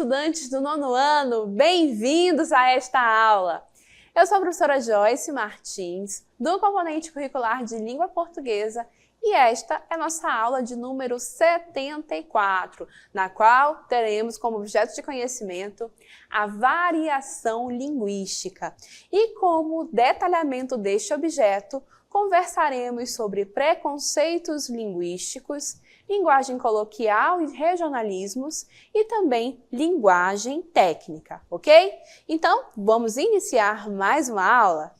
estudantes do 9º ano, bem-vindos a esta aula! Eu sou a professora Joyce Martins, do componente curricular de Língua Portuguesa, e esta é nossa aula de número 74, na qual teremos como objeto de conhecimento a variação linguística. E como detalhamento deste objeto, conversaremos sobre preconceitos linguísticos, linguagem coloquial e regionalismos e também linguagem técnica, ok? Então, vamos iniciar mais uma aula?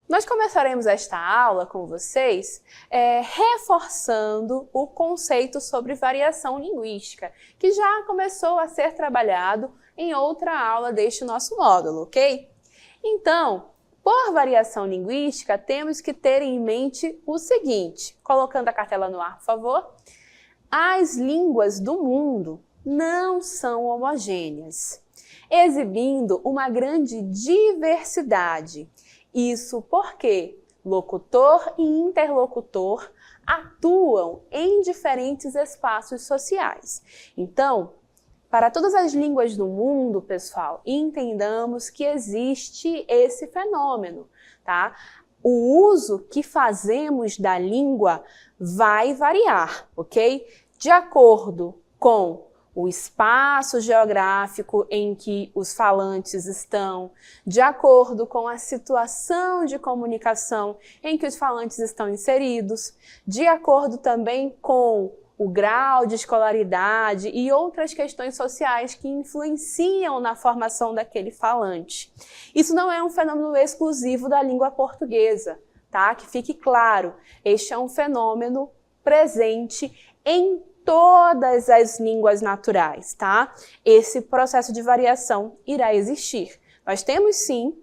Nós começaremos esta aula com vocês reforçando o conceito sobre variação linguística, que já começou a ser trabalhado em outra aula deste nosso módulo, ok? Então, por variação linguística, temos que ter em mente o seguinte, colocando a cartela no ar, por favor. As línguas do mundo não são homogêneas, exibindo uma grande diversidade. Isso porque locutor e interlocutor atuam em diferentes espaços sociais. Então, para todas as línguas do mundo, pessoal, entendamos que existe esse fenômeno, tá? O uso que fazemos da língua vai variar, ok? De acordo com o espaço geográfico em que os falantes estão, de acordo com a situação de comunicação em que os falantes estão inseridos, de acordo também com o grau de escolaridade e outras questões sociais que influenciam na formação daquele falante. Isso não é um fenômeno exclusivo da língua portuguesa, tá? Que fique claro, este é um fenômeno presente em todas as línguas naturais, tá? Esse processo de variação irá existir. Nós temos sim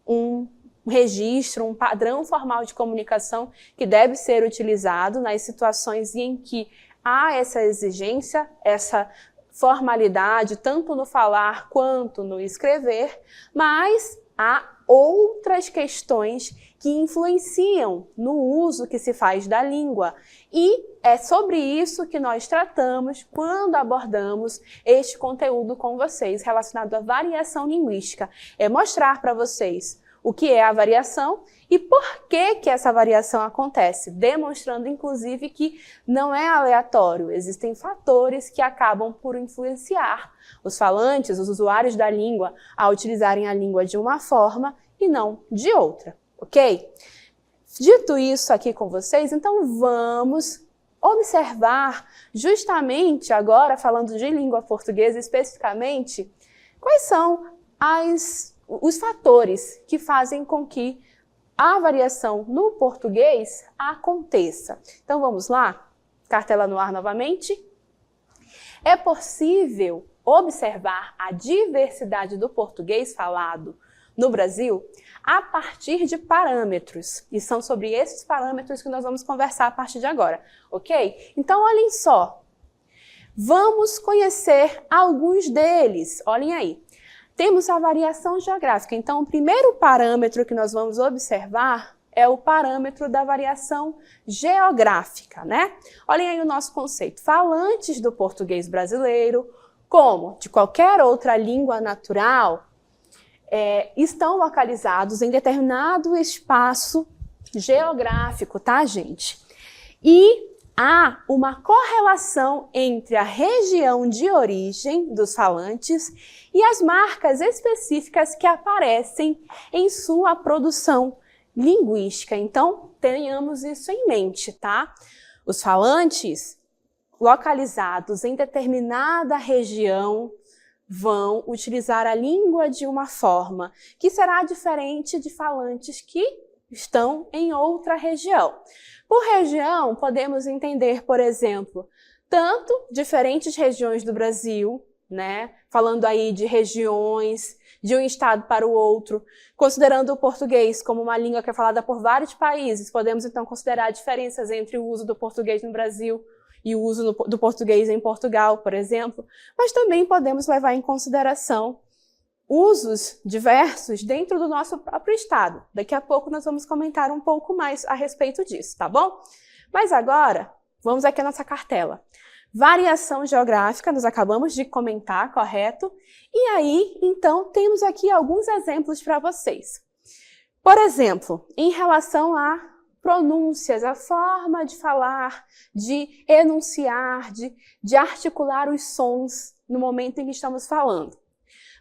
um registro, um padrão formal de comunicação que deve ser utilizado nas situações em que há essa exigência, essa formalidade, tanto no falar quanto no escrever, mas há outras questões que influenciam no uso que se faz da língua. E é sobre isso que nós tratamos quando abordamos este conteúdo com vocês, relacionado à variação linguística. É mostrar para vocês o que é a variação e por que essa variação acontece, demonstrando inclusive que não é aleatório, existem fatores que acabam por influenciar os falantes, os usuários da língua, a utilizarem a língua de uma forma e não de outra, ok? Dito isso aqui com vocês, então vamos observar justamente agora, falando de língua portuguesa especificamente, quais são os fatores que fazem com que a variação no português aconteça. Então vamos lá? Cartela no ar novamente. É possível observar a diversidade do português falado no Brasil a partir de parâmetros. E são sobre esses parâmetros que nós vamos conversar a partir de agora, ok? Então olhem só. Vamos conhecer alguns deles. Olhem aí. Temos a variação geográfica. Então, o primeiro parâmetro que nós vamos observar é o parâmetro da variação geográfica, né? Olhem aí o nosso conceito. Falantes do português brasileiro, como de qualquer outra língua natural, estão localizados em determinado espaço geográfico, tá, gente? E há uma correlação entre a região de origem dos falantes e as marcas específicas que aparecem em sua produção linguística. Então, tenhamos isso em mente, tá? Os falantes localizados em determinada região vão utilizar a língua de uma forma que será diferente de falantes que estão em outra região. Por região, podemos entender, por exemplo, tanto diferentes regiões do Brasil, né? Falando aí de regiões, de um estado para o outro, considerando o português como uma língua que é falada por vários países, podemos então considerar diferenças entre o uso do português no Brasil e o uso do português em Portugal, por exemplo, mas também podemos levar em consideração usos diversos dentro do nosso próprio estado. Daqui a pouco nós vamos comentar um pouco mais a respeito disso, tá bom? Mas agora, vamos aqui à nossa cartela. Variação geográfica, nós acabamos de comentar, correto? E aí, então, temos aqui alguns exemplos para vocês. Por exemplo, em relação a pronúncias, a forma de falar, de enunciar, de articular os sons no momento em que estamos falando.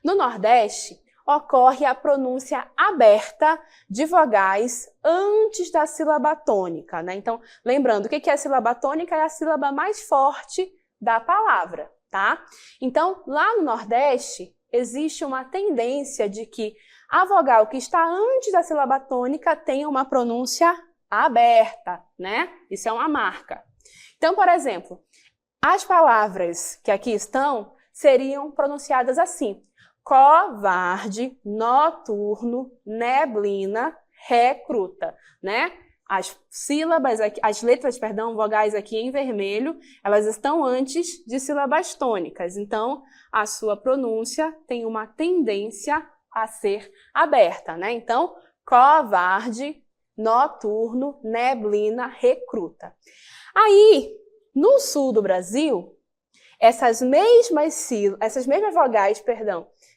No Nordeste, ocorre a pronúncia aberta de vogais antes da sílaba tônica, né? Então, lembrando, o que é a sílaba tônica? É a sílaba mais forte da palavra, tá? Então, lá no Nordeste, existe uma tendência de que a vogal que está antes da sílaba tônica tenha uma pronúncia aberta, né? Isso é uma marca. Então, por exemplo, as palavras que aqui estão seriam pronunciadas assim: covarde, noturno, neblina, recruta, né? As sílabas, as letras, perdão, vogais aqui em vermelho, elas estão antes de sílabas tônicas. Então, a sua pronúncia tem uma tendência a ser aberta, né? Então, covarde, noturno, neblina, recruta. Aí, no sul do Brasil, essas mesmas vogais,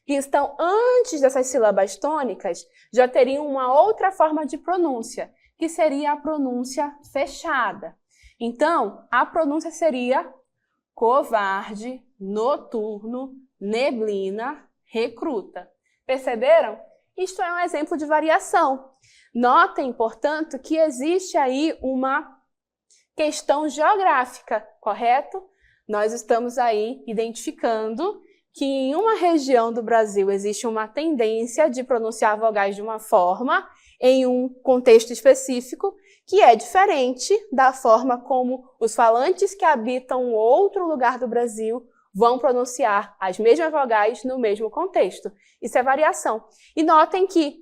que estão antes dessas sílabas tônicas, já teriam uma outra forma de pronúncia, que seria a pronúncia fechada. Então, a pronúncia seria covarde, noturno, neblina, recruta. Perceberam? Isto é um exemplo de variação. Notem, portanto, que existe aí uma questão geográfica, correto? Nós estamos aí identificando que em uma região do Brasil existe uma tendência de pronunciar vogais de uma forma, em um contexto específico, que é diferente da forma como os falantes que habitam outro lugar do Brasil vão pronunciar as mesmas vogais no mesmo contexto. Isso é variação. E notem que,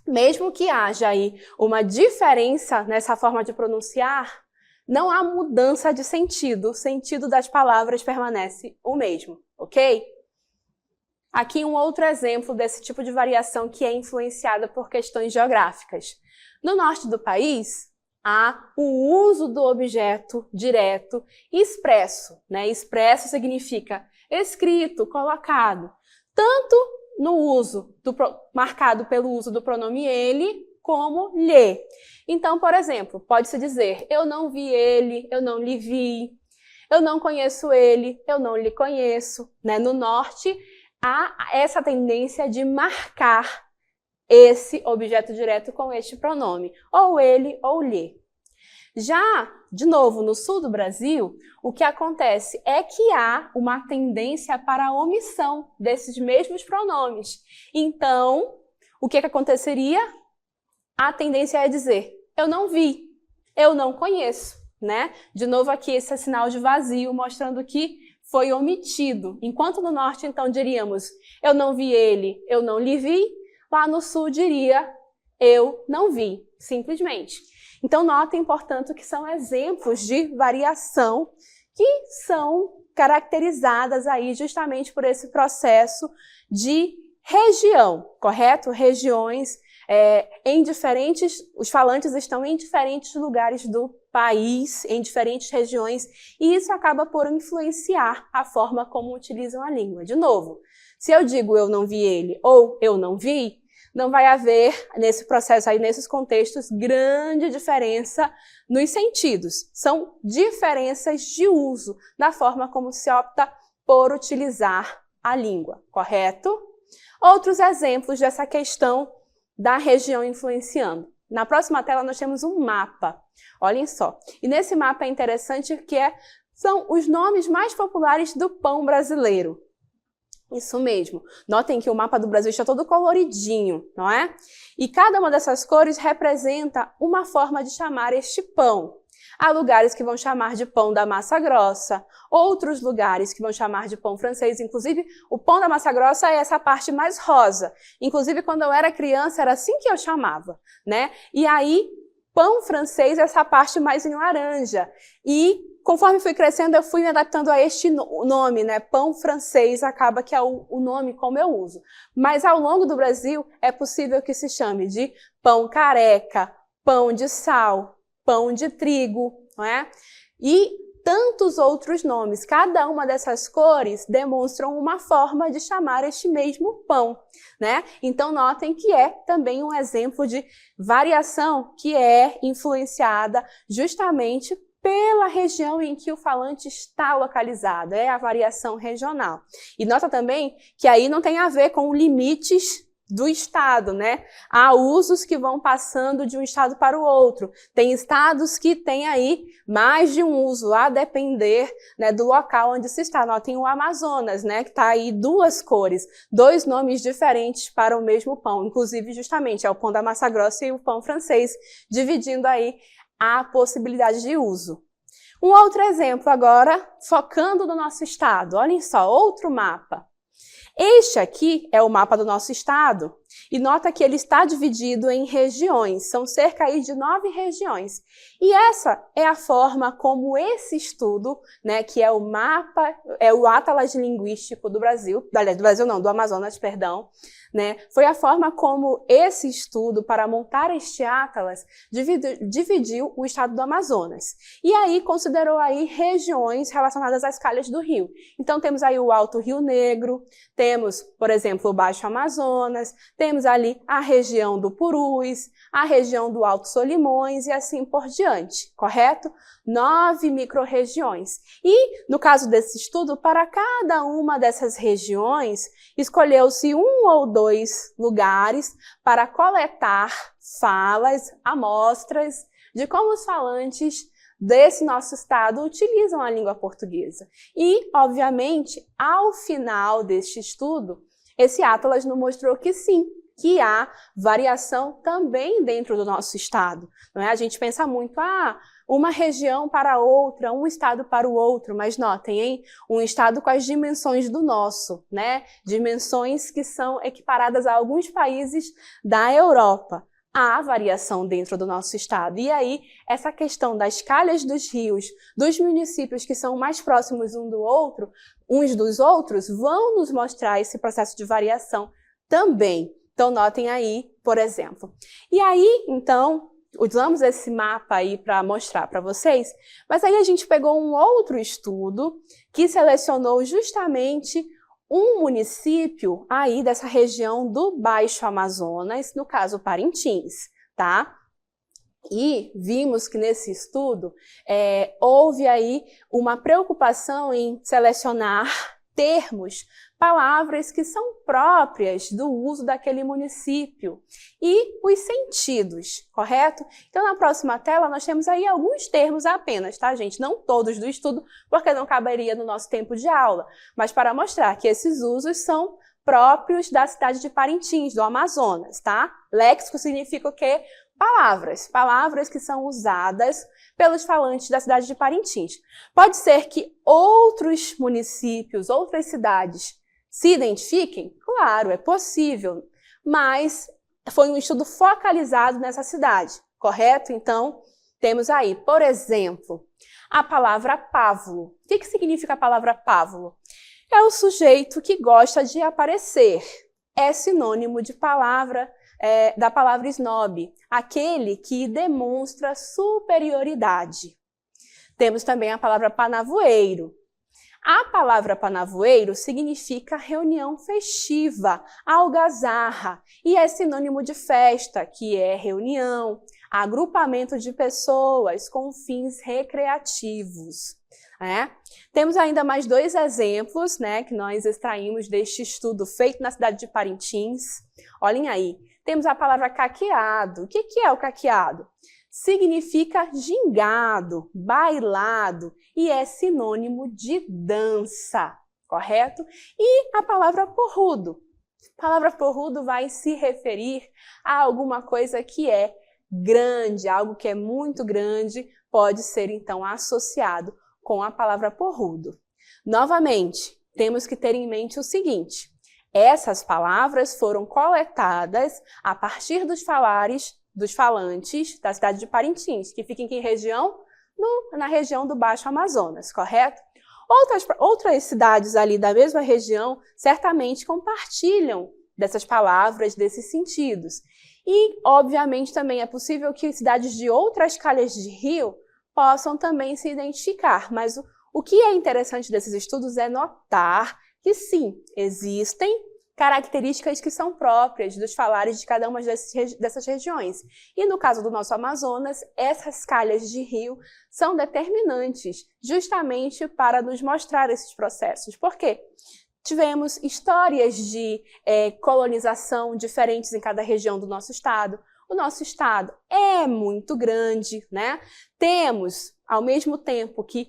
mesmo que haja aí uma diferença nessa forma de pronunciar, não há mudança de sentido. O sentido das palavras permanece o mesmo, ok? Aqui um outro exemplo desse tipo de variação que é influenciada por questões geográficas. No norte do país, há o uso do objeto direto expresso, né? Expresso significa escrito, colocado, tanto no uso marcado pelo uso do pronome ele, como lhe. Então, por exemplo, pode-se dizer: eu não vi ele, eu não lhe vi, eu não conheço ele, eu não lhe conheço, né? No norte, há essa tendência de marcar esse objeto direto com este pronome, ou ele ou lhe. Já, de novo, no sul do Brasil, o que acontece é que há uma tendência para a omissão desses mesmos pronomes. Então, o que aconteceria? A tendência é dizer: eu não vi, eu não conheço, né? De novo aqui esse sinal de vazio, mostrando que foi omitido. Enquanto no norte, então, diríamos: eu não vi ele, eu não lhe vi. Lá no sul diria: eu não vi, simplesmente. Então, notem, portanto, que são exemplos de variação que são caracterizadas aí justamente por esse processo de região, correto? Regiões os falantes estão em diferentes lugares do país, em diferentes regiões, e isso acaba por influenciar a forma como utilizam a língua. De novo, se eu digo eu não vi ele ou eu não vi, não vai haver, nesse processo aí, nesses contextos, grande diferença nos sentidos. São diferenças de uso, na forma como se opta por utilizar a língua, correto? Outros exemplos dessa questão da região influenciando. Na próxima tela nós temos um mapa, olhem só. E nesse mapa é interessante que são os nomes mais populares do pão brasileiro. Isso mesmo. Notem que o mapa do Brasil está todo coloridinho, não é? E cada uma dessas cores representa uma forma de chamar este pão. Há lugares que vão chamar de pão da massa grossa, outros lugares que vão chamar de pão francês. Inclusive, o pão da massa grossa é essa parte mais rosa. Inclusive, quando eu era criança, era assim que eu chamava, né? E aí, pão francês é essa parte mais em laranja. E conforme fui crescendo, eu fui me adaptando a este nome, né? Pão francês acaba que é o nome como eu uso. Mas ao longo do Brasil, é possível que se chame de pão careca, pão de sal, pão de trigo, não é? E tantos outros nomes. Cada uma dessas cores demonstram uma forma de chamar este mesmo pão, né? Então, notem que é também um exemplo de variação que é influenciada justamente pela região em que o falante está localizado, é a variação regional. E nota também que aí não tem a ver com limites do estado, né? Há usos que vão passando de um estado para o outro. Tem estados que têm aí mais de um uso, a depender, né, do local onde se está. Notem o Amazonas, né, que está aí duas cores, dois nomes diferentes para o mesmo pão. Inclusive, justamente, é o pão da massa grossa e o pão francês, dividindo aí a possibilidade de uso. Um outro exemplo agora, focando no nosso estado. Olhem só, outro mapa. Este aqui é o mapa do nosso estado e nota que ele está dividido em regiões, são cerca aí de 9 regiões. E essa é a forma como esse estudo, né, que é o mapa, é o Atlas Linguístico do Brasil, do Amazonas, perdão, né, foi a forma como esse estudo, para montar este Atlas, dividiu o estado do Amazonas. E aí considerou aí regiões relacionadas às calhas do rio. Então temos aí o Alto Rio Negro, temos, por exemplo, o Baixo Amazonas, temos ali a região do Purus, a região do Alto Solimões e assim por diante, correto? 9 micro-regiões. E, no caso desse estudo, para cada uma dessas regiões, escolheu-se um ou dois lugares para coletar falas, amostras de como os falantes desse nosso estado utilizam a língua portuguesa. E, obviamente, ao final deste estudo, esse Atlas nos mostrou que sim, que há variação também dentro do nosso estado. Não é? A gente pensa muito, uma região para outra, um estado para o outro, mas notem, hein? Um estado com as dimensões do nosso, né? Dimensões que são equiparadas a alguns países da Europa. Há variação dentro do nosso estado. E aí, essa questão das calhas dos rios, dos municípios que são mais próximos uns dos outros, vão nos mostrar esse processo de variação também. Então, notem aí, por exemplo. E aí, então, usamos esse mapa aí para mostrar para vocês, mas aí a gente pegou um outro estudo que selecionou justamente um município aí dessa região do Baixo Amazonas, no caso Parintins, tá? E vimos que nesse estudo houve aí uma preocupação em selecionar termos, palavras que são próprias do uso daquele município e os sentidos, correto? Então, na próxima tela, nós temos aí alguns termos apenas, tá, gente? Não todos do estudo, porque não caberia no nosso tempo de aula, mas para mostrar que esses usos são próprios da cidade de Parintins, do Amazonas, tá? Léxico significa o quê? Palavras que são usadas pelos falantes da cidade de Parintins. Pode ser que outros municípios, outras cidades se identifiquem? Claro, é possível, mas foi um estudo focalizado nessa cidade, correto? Então, temos aí, por exemplo, a palavra pávulo. O que significa a palavra pávulo? É o sujeito que gosta de aparecer. É sinônimo de da palavra snob, aquele que demonstra superioridade. Temos também a palavra panavoeiro. A palavra panavoeiro significa reunião festiva, algazarra, e é sinônimo de festa, que é reunião, agrupamento de pessoas com fins recreativos. Temos ainda mais 2 exemplos, né, que nós extraímos deste estudo feito na cidade de Parintins. Olhem aí, temos a palavra caqueado. O que é o caqueado? Significa gingado, bailado e é sinônimo de dança, correto? E a palavra porrudo. A palavra porrudo vai se referir a alguma coisa que é grande, algo que é muito grande, pode ser então associado com a palavra porrudo. Novamente, temos que ter em mente o seguinte: essas palavras foram coletadas a partir dos falantes da cidade de Parintins, que fica em que região? Na região do Baixo Amazonas, correto? Outras cidades ali da mesma região certamente compartilham dessas palavras, desses sentidos. E, obviamente, também é possível que cidades de outras calhas de rio possam também se identificar. Mas o que é interessante desses estudos é notar que sim, existem características que são próprias dos falares de cada uma dessas regiões. E no caso do nosso Amazonas, essas calhas de rio são determinantes justamente para nos mostrar esses processos. Por quê? Tivemos histórias de colonização diferentes em cada região do nosso estado. O nosso estado é muito grande, né? Temos, ao mesmo tempo que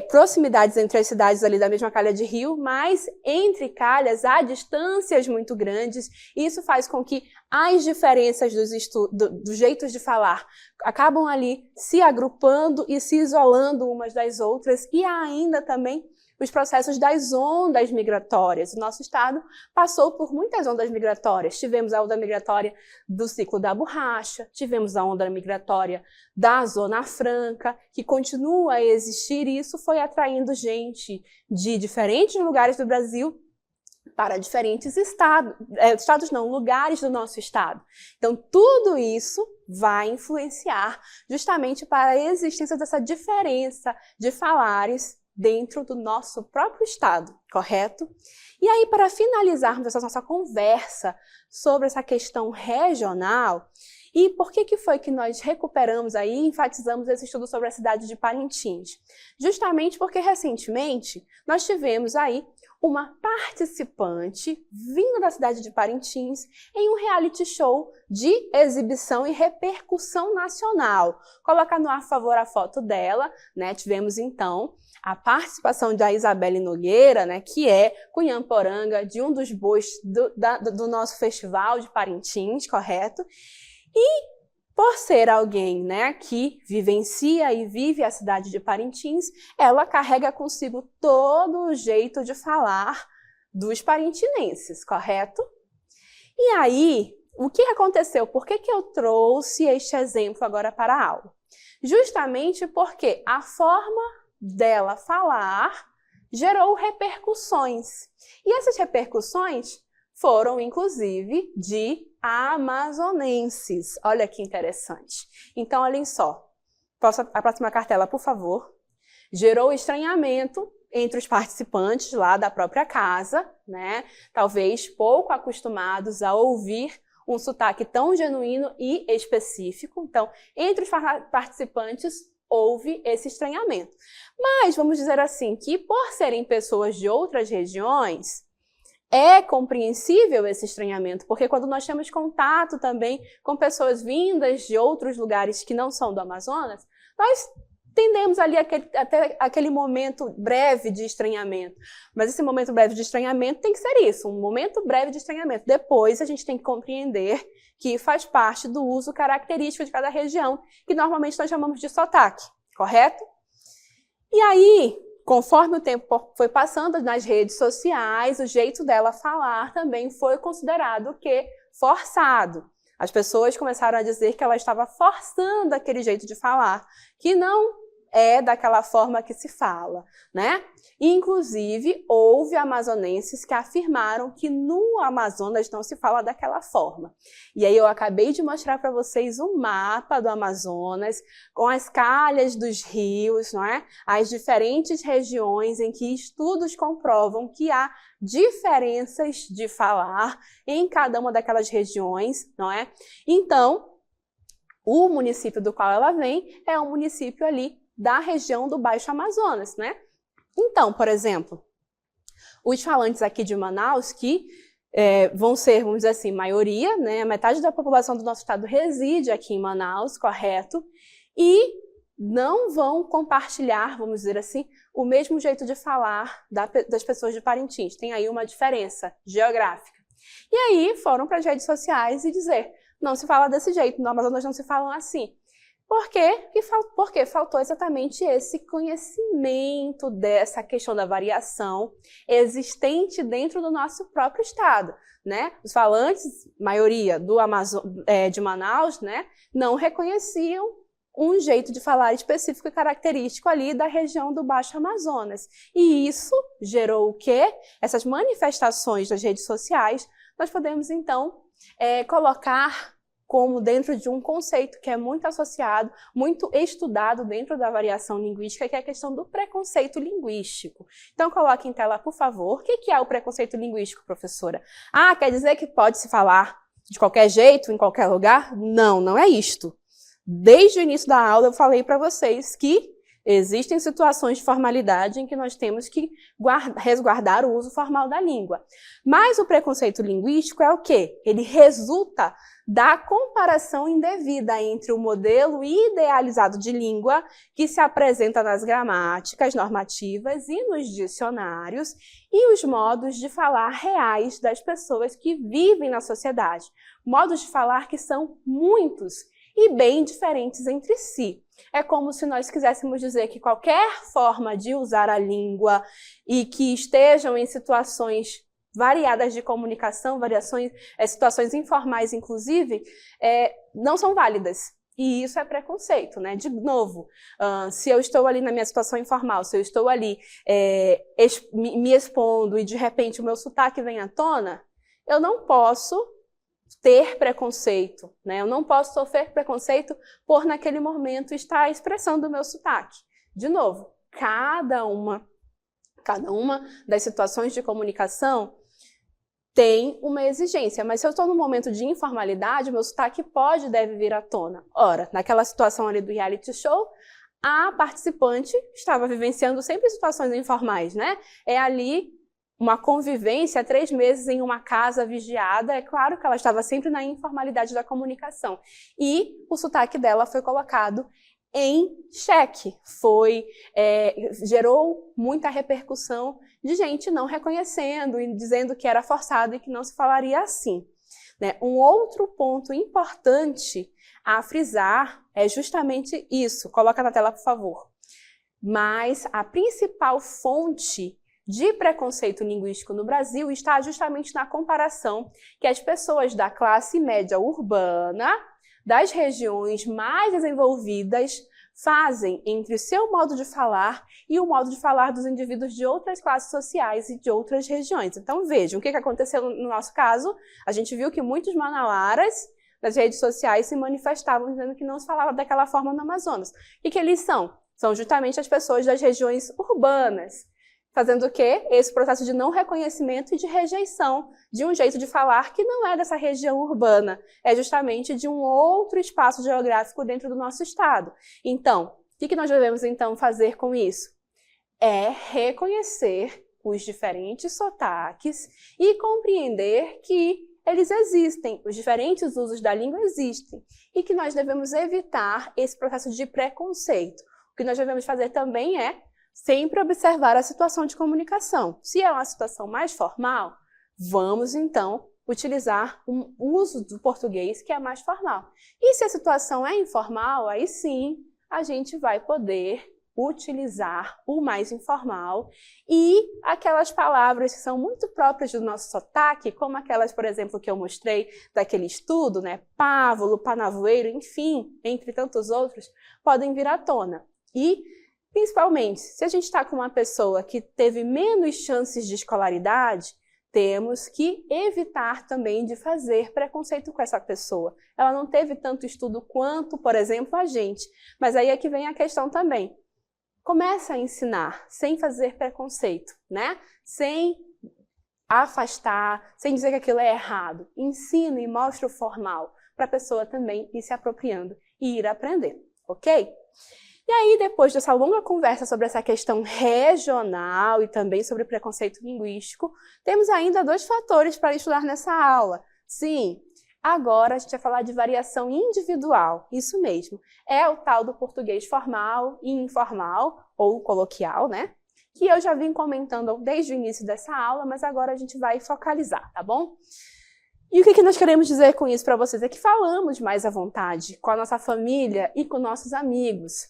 proximidades entre as cidades ali da mesma calha de rio, mas entre calhas há distâncias muito grandes. Isso faz com que as diferenças dos jeitos de falar acabam ali se agrupando e se isolando umas das outras, e há ainda também os processos das ondas migratórias. O nosso estado passou por muitas ondas migratórias. Tivemos a onda migratória do ciclo da borracha, tivemos a onda migratória da Zona Franca, que continua a existir, e isso foi atraindo gente de diferentes lugares do Brasil para diferentes lugares do nosso estado. Então, tudo isso vai influenciar justamente para a existência dessa diferença de falares dentro do nosso próprio estado, correto? E aí, para finalizarmos essa nossa conversa sobre essa questão regional, e por que foi que nós recuperamos aí e enfatizamos esse estudo sobre a cidade de Parintins? Justamente porque recentemente nós tivemos aí uma participante vinda da cidade de Parintins em um reality show de exibição e repercussão nacional. Colocar no ar, por favor, a foto dela, né? Tivemos então a participação da Isabelle Nogueira, né, que é cunhamporanga de um dos bois do nosso festival de Parintins, correto? E por ser alguém, né, que vivencia e vive a cidade de Parintins, ela carrega consigo todo o jeito de falar dos parintinenses, correto? E aí, o que aconteceu? Por que eu trouxe este exemplo agora para a aula? Justamente porque a forma dela falar gerou repercussões. E essas repercussões foram, inclusive, de amazonenses. Olha que interessante. Então, olhem só. A próxima cartela, por favor. Gerou estranhamento entre os participantes lá da própria casa, né? Talvez pouco acostumados a ouvir um sotaque tão genuíno e específico. Então, entre os participantes, houve esse estranhamento. Mas vamos dizer assim, que por serem pessoas de outras regiões, é compreensível esse estranhamento, porque quando nós temos contato também com pessoas vindas de outros lugares que não são do Amazonas, nós tendemos ali até aquele momento breve de estranhamento. Mas esse momento breve de estranhamento tem que ser isso, um momento breve de estranhamento. Depois a gente tem que compreender que faz parte do uso característico de cada região, que normalmente nós chamamos de sotaque, correto? E aí, conforme o tempo foi passando nas redes sociais, o jeito dela falar também foi considerado forçado. As pessoas começaram a dizer que ela estava forçando aquele jeito de falar, que não é daquela forma que se fala, né? Inclusive, houve amazonenses que afirmaram que no Amazonas não se fala daquela forma. E aí eu acabei de mostrar para vocês um mapa do Amazonas, com as calhas dos rios, não é? As diferentes regiões em que estudos comprovam que há diferenças de falar em cada uma daquelas regiões, não é? Então, o município do qual ela vem é um município ali da região do Baixo Amazonas, né? Então, por exemplo, os falantes aqui de Manaus, que vão ser, vamos dizer assim, maioria, né? Metade da população do nosso estado reside aqui em Manaus, correto? E não vão compartilhar, vamos dizer assim, o mesmo jeito de falar das pessoas de Parintins. Tem aí uma diferença geográfica. E aí foram para as redes sociais e dizer, não se fala desse jeito, no Amazonas não se falam assim. Por quê? Porque faltou exatamente esse conhecimento dessa questão da variação existente dentro do nosso próprio estado, né? Os falantes, maioria de Manaus, né, não reconheciam um jeito de falar específico e característico ali da região do Baixo Amazonas. E isso gerou o quê? Essas manifestações das redes sociais, nós podemos então colocar como dentro de um conceito que é muito associado, muito estudado dentro da variação linguística, que é a questão do preconceito linguístico. Então, coloque em tela, por favor. O que é o preconceito linguístico, professora? Ah, quer dizer que pode se falar de qualquer jeito, em qualquer lugar? Não, não é isto. Desde o início da aula eu falei para vocês que existem situações de formalidade em que nós temos que resguardar o uso formal da língua. Mas o preconceito linguístico é o quê? Ele resulta da comparação indevida entre o modelo idealizado de língua que se apresenta nas gramáticas normativas e nos dicionários e os modos de falar reais das pessoas que vivem na sociedade. Modos de falar que são muitos e bem diferentes entre si. É como se nós quiséssemos dizer que qualquer forma de usar a língua e que estejam em situações variadas de comunicação, situações informais, inclusive, não são válidas. E isso é preconceito, né? De novo, se eu estou ali na minha situação informal, se eu estou ali me expondo e de repente o meu sotaque vem à tona, eu não posso ter preconceito, né? Eu não posso sofrer preconceito por naquele momento estar expressando o meu sotaque. De novo, cada uma das situações de comunicação tem uma exigência, mas se eu estou num momento de informalidade, meu sotaque pode e deve vir à tona. Ora, naquela situação ali do reality show, a participante estava vivenciando sempre situações informais, né? É ali uma convivência, 3 meses em uma casa vigiada, é claro que ela estava sempre na informalidade da comunicação. E o sotaque dela foi colocado em xeque, gerou muita repercussão de gente não reconhecendo e dizendo que era forçado e que não se falaria assim, né? Um outro ponto importante a frisar é justamente isso. Coloca na tela, por favor. Mas a principal fonte de preconceito linguístico no Brasil está justamente na comparação que as pessoas da classe média urbana, das regiões mais desenvolvidas, fazem entre o seu modo de falar e o modo de falar dos indivíduos de outras classes sociais e de outras regiões. Então vejam, o que aconteceu no nosso caso? A gente viu que muitos manauaras nas redes sociais se manifestavam dizendo que não se falava daquela forma no Amazonas. O que eles são? São justamente as pessoas das regiões urbanas, fazendo o quê? Esse processo de não reconhecimento e de rejeição de um jeito de falar que não é dessa região urbana, é justamente de um outro espaço geográfico dentro do nosso estado. Então, o que nós devemos então fazer com isso? É reconhecer os diferentes sotaques e compreender que eles existem, os diferentes usos da língua existem e que nós devemos evitar esse processo de preconceito. O que nós devemos fazer também é sempre observar a situação de comunicação. Se é uma situação mais formal, vamos então utilizar um uso do português que é mais formal. E se a situação é informal, aí sim a gente vai poder utilizar o mais informal e aquelas palavras que são muito próprias do nosso sotaque, como aquelas, por exemplo, que eu mostrei daquele estudo, né? Pávulo, panavoeiro, enfim, entre tantos outros, podem vir à tona. E principalmente, se a gente está com uma pessoa que teve menos chances de escolaridade, temos que evitar também de fazer preconceito com essa pessoa. Ela não teve tanto estudo quanto, por exemplo, a gente. Mas aí é que vem a questão também. Começa a ensinar sem fazer preconceito, né? Sem afastar, sem dizer que aquilo é errado. Ensina e mostra o formal para a pessoa também ir se apropriando e ir aprendendo, ok? E aí, depois dessa longa conversa sobre essa questão regional e também sobre preconceito linguístico, temos ainda 2 fatores para estudar nessa aula. Sim, agora a gente vai falar de variação individual, isso mesmo. É o tal do português formal e informal, ou coloquial, né? Que eu já vim comentando desde o início dessa aula, mas agora a gente vai focalizar, tá bom? E o que nós queremos dizer com isso para vocês? É que falamos mais à vontade com a nossa família e com nossos amigos.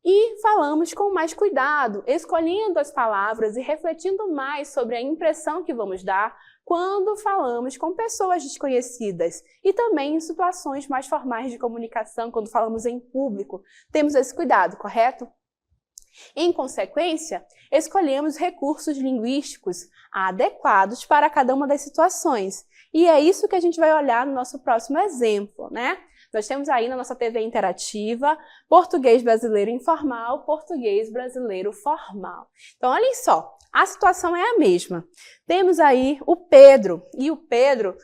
E falamos com mais cuidado, escolhendo as palavras e refletindo mais sobre a impressão que vamos dar quando falamos com pessoas desconhecidas e também em situações mais formais de comunicação, quando falamos em público. Temos esse cuidado, correto? Em consequência, escolhemos recursos linguísticos adequados para cada uma das situações. E é isso que a gente vai olhar no nosso próximo exemplo, né? Nós temos aí na nossa TV interativa português brasileiro informal, português brasileiro formal. Então, olhem só, a situação é a mesma. Temos aí o Pedro, e o Pedro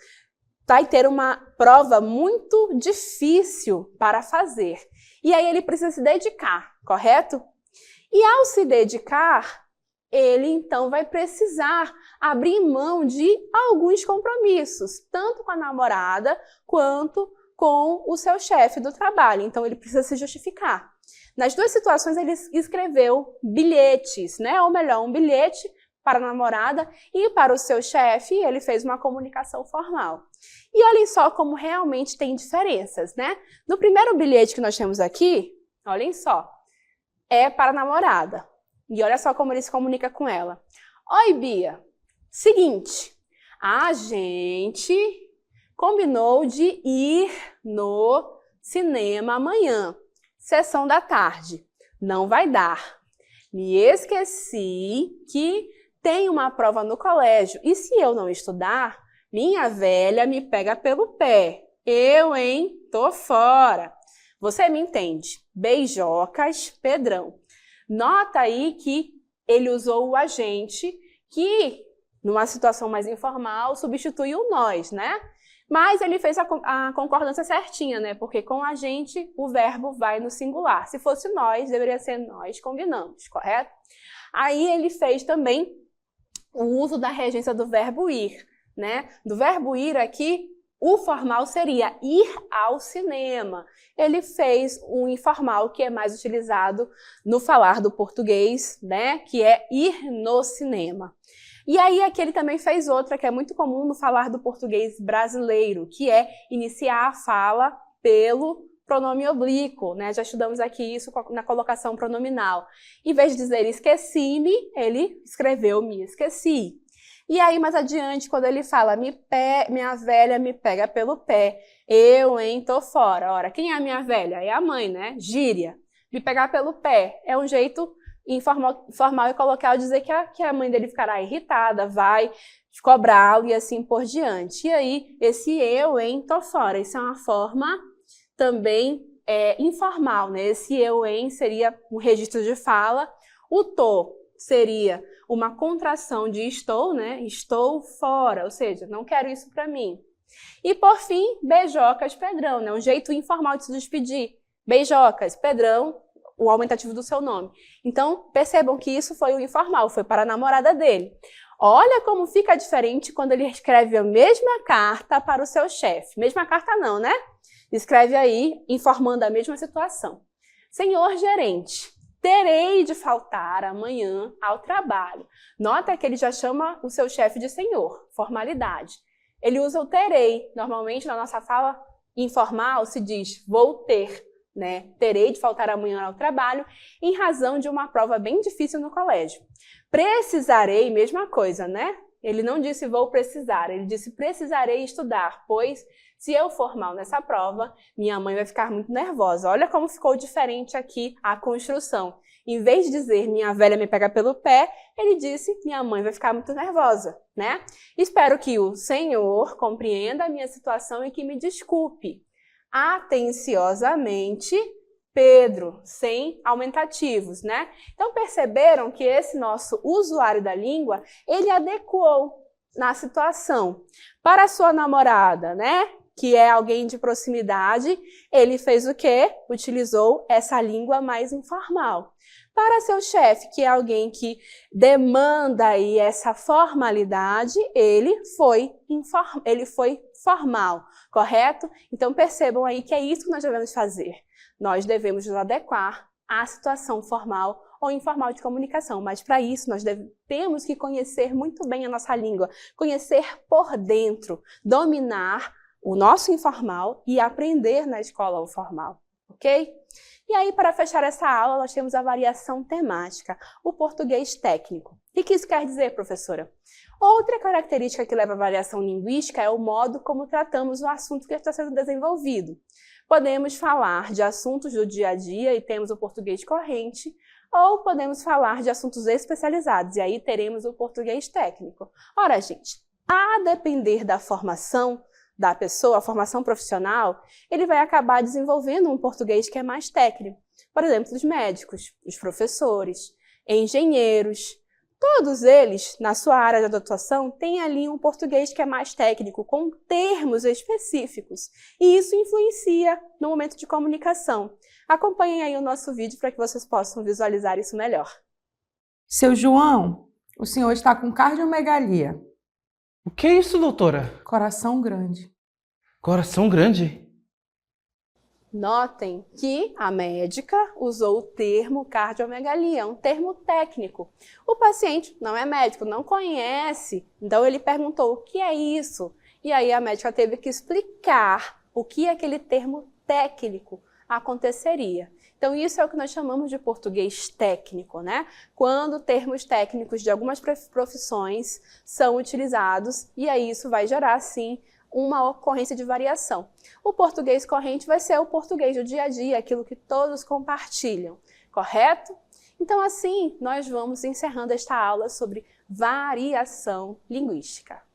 vai ter uma prova muito difícil para fazer. E aí ele precisa se dedicar, correto? E ao se dedicar, ele então vai precisar abrir mão de alguns compromissos, tanto com a namorada quanto com o seu chefe do trabalho. Então ele precisa se justificar. Nas duas situações ele escreveu bilhetes, né? Ou melhor, um bilhete para a namorada e para o seu chefe, ele fez uma comunicação formal. E olhem só como realmente tem diferenças, né? No primeiro bilhete que nós temos aqui, olhem só, é para a namorada. E olha só como ele se comunica com ela. Oi, Bia. Seguinte, a gente combinou de ir no cinema amanhã, sessão da tarde. Não vai dar. Me esqueci que tem uma prova no colégio e se eu não estudar, minha velha me pega pelo pé. Eu, hein? Tô fora. Você me entende? Beijocas, Pedrão. Nota aí que ele usou o agente que, numa situação mais informal, substitui o nós, né? Mas ele fez a concordância certinha, né? Porque com a gente o verbo vai no singular. Se fosse nós, deveria ser nós combinamos, correto? Aí ele fez também o uso da regência do verbo ir, né? Do verbo ir aqui, o formal seria ir ao cinema. Ele fez um informal que é mais utilizado no falar do português, né? Que é ir no cinema. E aí aqui ele também fez outra que é muito comum no falar do português brasileiro, que é iniciar a fala pelo pronome oblíquo, né? Já estudamos aqui isso na colocação pronominal. Em vez de dizer esqueci-me, ele escreveu me esqueci. E aí mais adiante, quando ele fala minha velha me pega pelo pé, eu, hein, tô fora. Ora, quem é a minha velha? É a mãe, né? Gíria. Me pegar pelo pé é um jeito formal e coloquial dizer que a mãe dele ficará irritada, vai cobrá-lo e assim por diante. E aí, esse eu, hein, tô fora. Isso é uma forma também informal, né? Esse eu, hein, seria um registro de fala. O tô seria uma contração de estou, né? Estou fora, ou seja, não quero isso para mim. E por fim, beijocas, Pedrão, né? Um jeito informal de se despedir. Beijocas, Pedrão, o aumentativo do seu nome. Então, percebam que isso foi o informal, foi para a namorada dele. Olha como fica diferente quando ele escreve a mesma carta para o seu chefe. Mesma carta não, né? Escreve aí, informando a mesma situação. Senhor gerente, terei de faltar amanhã ao trabalho. Nota que ele já chama o seu chefe de senhor, formalidade. Ele usa o terei. Normalmente, na nossa fala informal, se diz vou ter, né? Terei de faltar amanhã ao trabalho em razão de uma prova bem difícil no colégio. Precisarei, mesma coisa, né? Ele não disse vou precisar, ele disse precisarei estudar, pois se eu for mal nessa prova, minha mãe vai ficar muito nervosa. Olha como ficou diferente aqui a construção. Em vez de dizer minha velha me pega pelo pé, ele disse minha mãe vai ficar muito nervosa, né? Espero que o senhor compreenda a minha situação e que me desculpe. Atenciosamente, Pedro, sem aumentativos, né? Então perceberam que esse nosso usuário da língua, ele adequou na situação. Para a sua namorada, né? Que é alguém de proximidade, ele fez o quê? Utilizou essa língua mais informal. Para seu chefe, que é alguém que demanda aí essa formalidade, ele foi formal, correto? Então percebam aí que é isso que nós devemos fazer. Nós devemos nos adequar à situação formal ou informal de comunicação, mas para isso nós temos que conhecer muito bem a nossa língua, conhecer por dentro, dominar o nosso informal e aprender na escola o formal, ok? E aí, para fechar essa aula, nós temos a variação temática, o português técnico. O que isso quer dizer, professora? Outra característica que leva à variação linguística é o modo como tratamos o assunto que está sendo desenvolvido. Podemos falar de assuntos do dia a dia e temos o português corrente, ou podemos falar de assuntos especializados, e aí teremos o português técnico. Ora, gente, A depender da formação da pessoa, a formação profissional, ele vai acabar desenvolvendo um português que é mais técnico. Por exemplo, os médicos, os professores, engenheiros, todos eles, na sua área de atuação, têm ali um português que é mais técnico, com termos específicos. E isso influencia no momento de comunicação. Acompanhem aí o nosso vídeo para que vocês possam visualizar isso melhor. Seu João, o senhor está com cardiomegalia. O que é isso, doutora? Coração grande. Coração grande? Notem que a médica usou o termo cardiomegalia, um termo técnico. O paciente não é médico, não conhece, então ele perguntou o que é isso? E aí a médica teve que explicar o que aquele termo técnico aconteceria. Então isso é o que nós chamamos de português técnico, né? Quando termos técnicos de algumas profissões são utilizados e aí isso vai gerar, sim, uma ocorrência de variação. O português corrente vai ser o português do dia a dia, aquilo que todos compartilham, correto? Então assim, nós vamos encerrando esta aula sobre variação linguística.